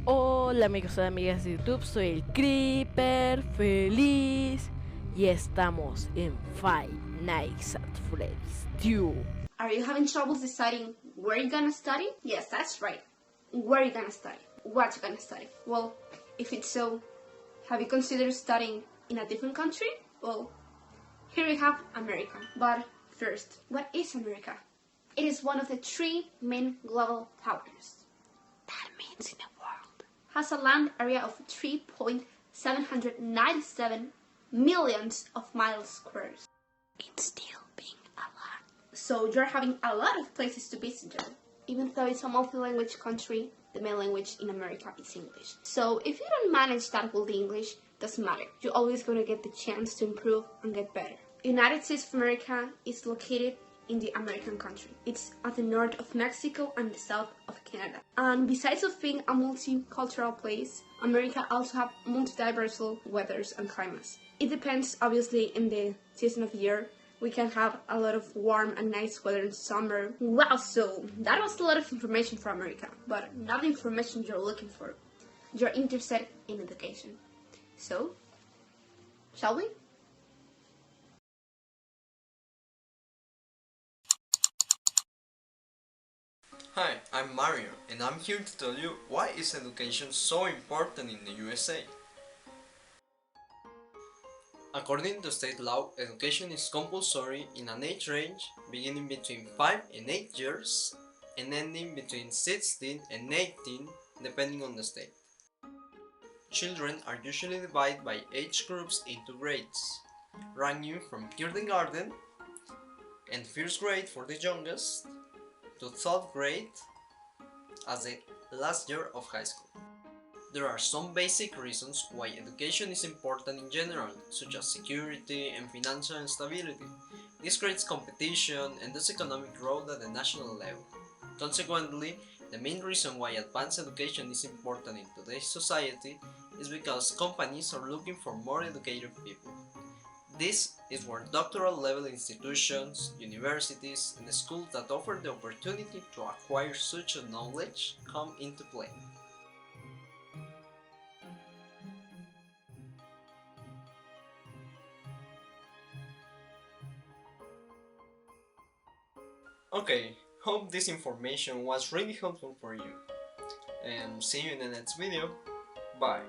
Hola amigos y amigas de YouTube, soy el Creeper feliz y estamos en Five Nights at Freddy's 2. Are you having troubles deciding where you're gonna study? Yes, that's right. Where you're gonna study? What you're gonna study? Well, if it's so, have you considered studying in a different country? Well, here we have America. But first, what is America? It is one of the three main global powers. That means in the world. Has a land area of 3.797 millions of miles squares. It's still being a lot. So you're having a lot of places to visit there. Even though it's a multi-language country, the main language in America is English. So if you don't manage that with the English, doesn't matter. You're always going to get the chance to improve and get better. United States of America is located in the American country. It's at the north of Mexico and the south of Canada. And besides of being a multicultural place, America also have multi-diverse weathers and climates. It depends obviously in the season of the year. We can have a lot of warm and nice weather in summer. Wow, so that was a lot of information for America, but not the information you're looking for. You're interested in education. So, shall we? Hi, I'm Mario, and I'm here to tell you why is education so important in the USA. According to state law, education is compulsory in an age range beginning between 5 and 8 years and ending between 16 and 18 depending on the state. Children are usually divided by age groups into grades, ranging from kindergarten and first grade for the youngest to 12th grade as the last year of high school. There are some basic reasons why education is important in general, such as security and financial stability. This creates competition and thus economic growth at the national level. Consequently, the main reason why advanced education is important in today's society is because companies are looking for more educated people. This is where doctoral level institutions, universities, and schools that offer the opportunity to acquire such a knowledge come into play. Okay, hope this information was really helpful for you. And see you in the next video. Bye.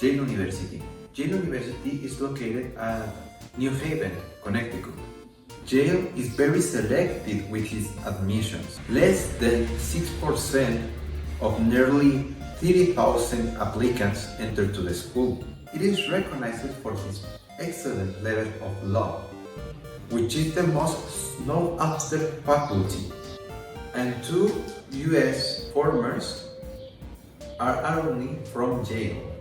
Yale University. Yale University is located at New Haven, Connecticut. Yale is very selective with its admissions. Less than 6% of nearly 30,000 applicants enter to the school. It is recognized for its excellent level of law, which is the most sought-after faculty, and two U.S. foreigners are alumni from Yale.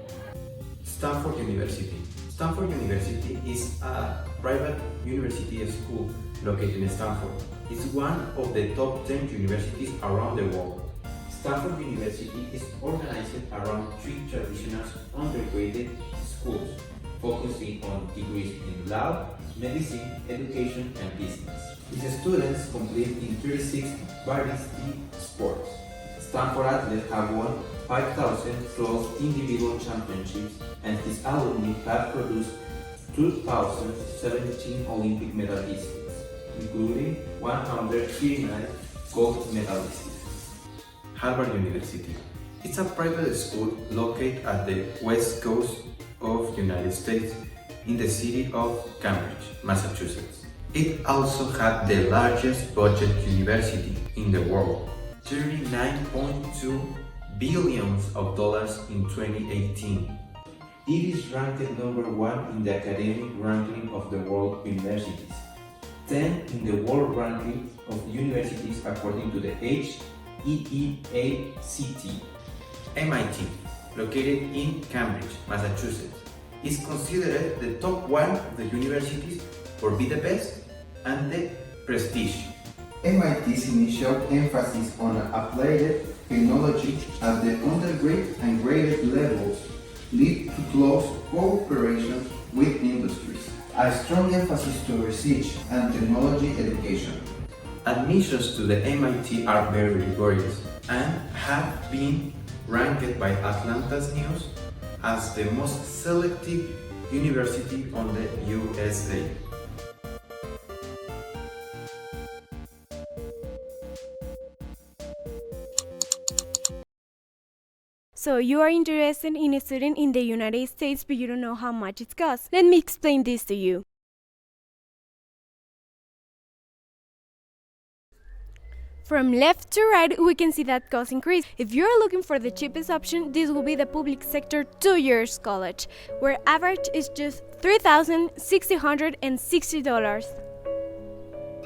Stanford University. Stanford University is a private university school located in Stanford. It's one of the top 10 universities around the world. Stanford University is organized around three traditional undergraduate schools, focusing on degrees in law, medicine, education, and business. Its students compete in 36 varsity sports. Stanford athletes have won 5,000 plus individual championships, and its alumni have produced 2,017 Olympic medalists, including 139 gold medalists. Harvard University. It's a private school located at the west coast of the United States in the city of Cambridge, Massachusetts. It also had the largest budget university in the world, $39.2 billion in 2018. It is ranked number 1 in the academic ranking of the world universities, 10 in the world ranking of universities according to the HEEACT. MIT, located in Cambridge, Massachusetts, is considered the top one of the universities for being the best and the prestige. MIT's initial emphasis on applied technology at the undergraduate and graduate levels lead to close cooperation with a strong emphasis to research and technology education. Admissions to the MIT are very rigorous and have been ranked by Atlanta's News as the most selective university on the USA. So you are interested in studying in the United States, but you don't know how much it costs. Let me explain this to you. From left to right, we can see that costs increase. If you're looking for the cheapest option, this will be the public sector 2 years college, where average is just $3,660.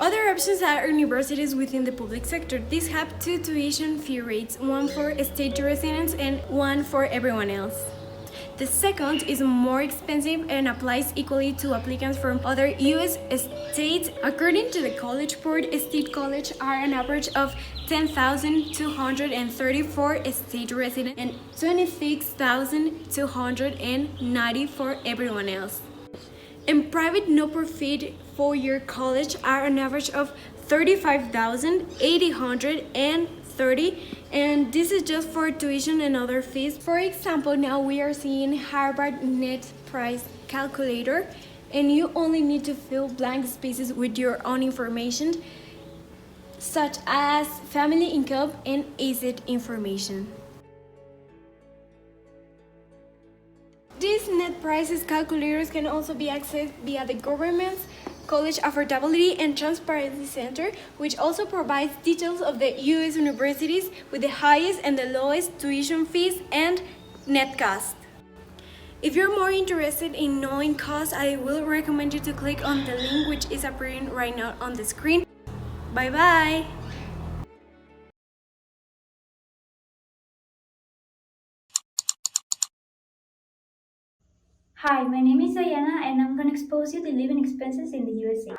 Other options are universities within the public sector. These have two tuition fee rates, one for state residents and one for everyone else. The second is more expensive and applies equally to applicants from other U.S. states. According to the College Board, state colleges are an average of 10,234 state residents and 26,290 for everyone else. And private no-profit four-year college are an average of 35,830, and this is just for tuition and other fees. For example, now we are seeing Harvard net price calculator, and you only need to fill blank spaces with your own information, such as family income and asset information. These net prices calculators can also be accessed via the government's College Affordability and Transparency Center, which also provides details of the U.S. universities with the highest and the lowest tuition fees and net cost. If you're more interested in knowing costs, I will recommend you to click on the link which is appearing right now on the screen. Bye bye! Hi, my name is Diana and I'm going to expose you to living expenses in the USA.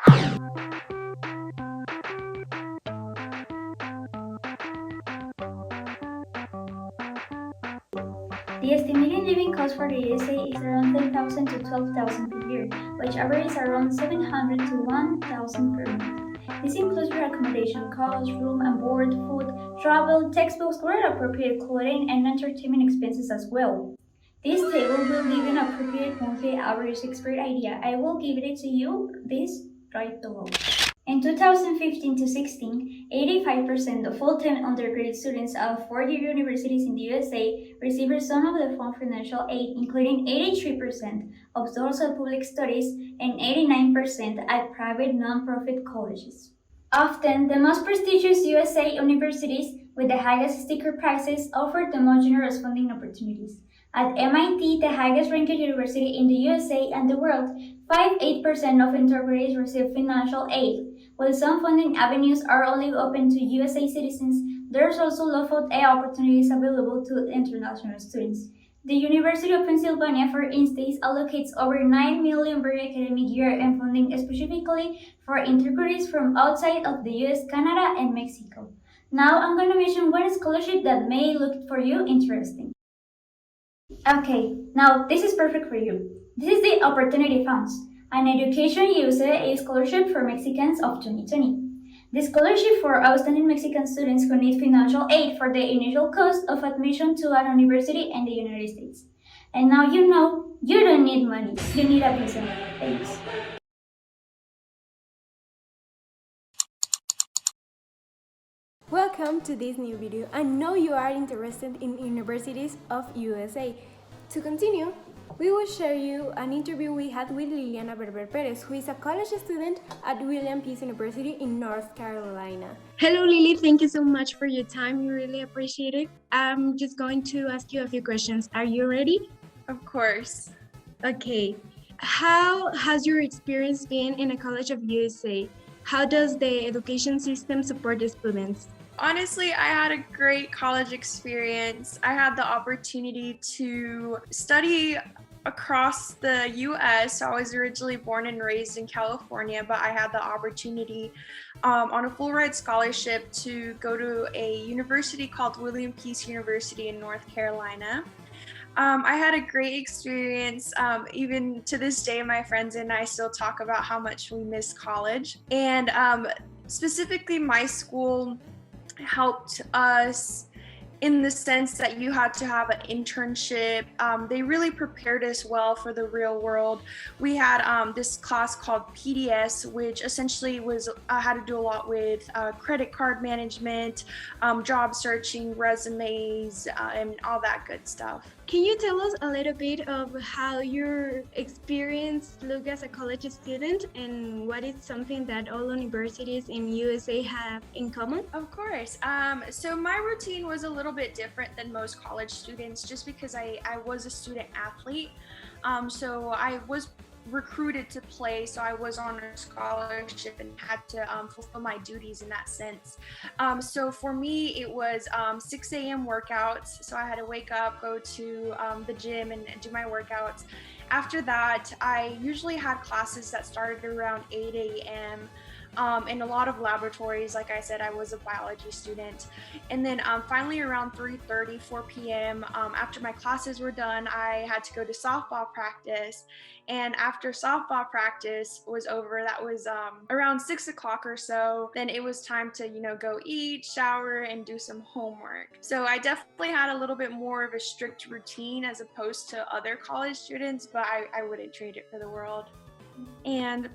The estimated living cost for the USA is around $10,000 to $12,000 per year, which averages around $700 to $1,000 per month. This includes your accommodation costs, room and board, food, travel, textbooks, wear-appropriate clothing, and entertainment expenses as well. This table will give you an appropriate monthly average expert idea. I will give it to you this right below. In 2015 to 16, 85% of full-time undergraduate students of four-year universities in the USA received some of the fund financial aid, including 83% of those at public studies and 89% at private non-profit colleges. Often, the most prestigious USA universities with the highest sticker prices offer the most generous funding opportunities. At MIT, the highest-ranked university in the USA and the world, 58% of undergraduates receive financial aid. While some funding avenues are only open to USA citizens, there's also lawful aid opportunities available to international students. The University of Pennsylvania, for instance, allocates over $9 million per academic year in funding specifically for undergraduates from outside of the US, Canada, and Mexico. Now I'm going to mention one scholarship that may look for you interesting. Okay, now this is perfect for you. This is the Opportunity Funds, an Education USA scholarship for Mexicans of 2020. The scholarship for outstanding Mexican students who need financial aid for the initial cost of admission to an university in the United States. And now you know you don't need money, you need a visa. Thanks. Welcome to this new video. I know you are interested in universities of USA. To continue, we will share you an interview we had with Liliana Berber Perez, who is a college student at William Peace University in North Carolina. Hello, Lily. Thank you so much for your time. We really appreciate it. I'm just going to ask you a few questions. Are you ready? Of course. Okay. How has your experience been in a college of USA? How does the education system support the students? Honestly, I had a great college experience. I had the opportunity to study across the US. I was originally born and raised in California, but I had the opportunity on a full ride scholarship to go to a university called William Peace University in North Carolina. I had a great experience. Even to this day, my friends and I still talk about how much we miss college. And specifically, my school helped us in the sense that you had to have an internship. They really prepared us well for the real world. We had this class called PDS, which essentially was had to do a lot with credit card management, job searching, resumes, and all that good stuff. Can you tell us a little bit of how your experience look as a college student and what is something that all universities in USA have in common? Of course. So my routine was a little bit different than most college students just because I was a student athlete. So I was recruited to play, so I was on a scholarship and had to fulfill my duties in that sense. So for me, it was 6 a.m. workouts. So I had to wake up, go to the gym and do my workouts. After that, I usually had classes that started around 8 a.m. In a lot of laboratories. Like I said, I was a biology student. And then finally around 3:30, 4 p.m., after my classes were done, I had to go to softball practice. And after softball practice was over, that was around 6 o'clock or so, then it was time to, go eat, shower, and do some homework. So I definitely had a little bit more of a strict routine as opposed to other college students, but I wouldn't trade it for the world. And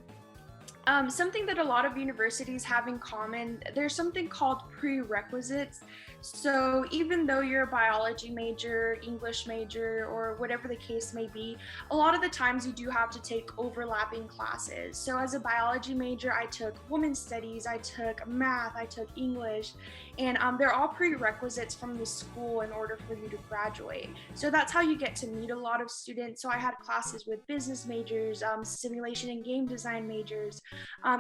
something that a lot of universities have in common, there's something called prerequisites. So even though you're a biology major, English major, or whatever the case may be, a lot of the times you do have to take overlapping classes. So as a biology major, I took women's studies, I took math, I took English, and they're all prerequisites from the school in order for you to graduate. So that's how you get to meet a lot of students. So I had classes with business majors, simulation and game design majors,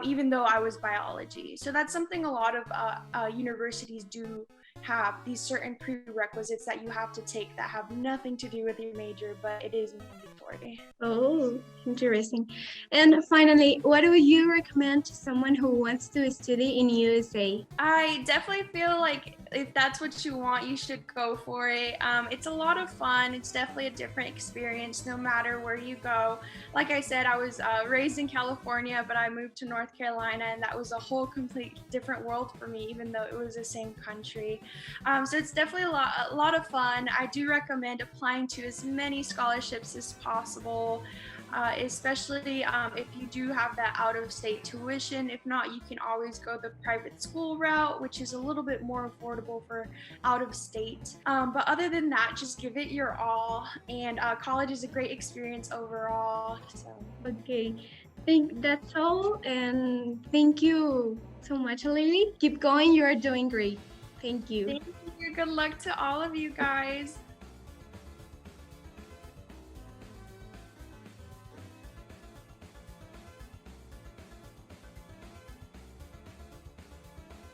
even though I was biology. So that's something a lot of universities do have, these certain prerequisites that you have to take that have nothing to do with your major, but it is mandatory. Oh, interesting. And finally, what would you recommend to someone who wants to study in USA? I definitely feel like if that's what you want, you should go for it. It's a lot of fun. It's definitely a different experience no matter where you go. Like I said, I was raised in California, but I moved to North Carolina, and that was a whole complete different world for me, even though it was the same country. So it's definitely a lot of fun. I do recommend applying to as many scholarships as possible. Especially if you do have that out-of-state tuition. If not, you can always go the private school route, which is a little bit more affordable for out-of-state. But other than that, just give it your all, and college is a great experience overall. So. Okay, I think that's all, and thank you so much, Lily. Keep going, you are doing great. Thank you. Thank you. Good luck to all of you guys.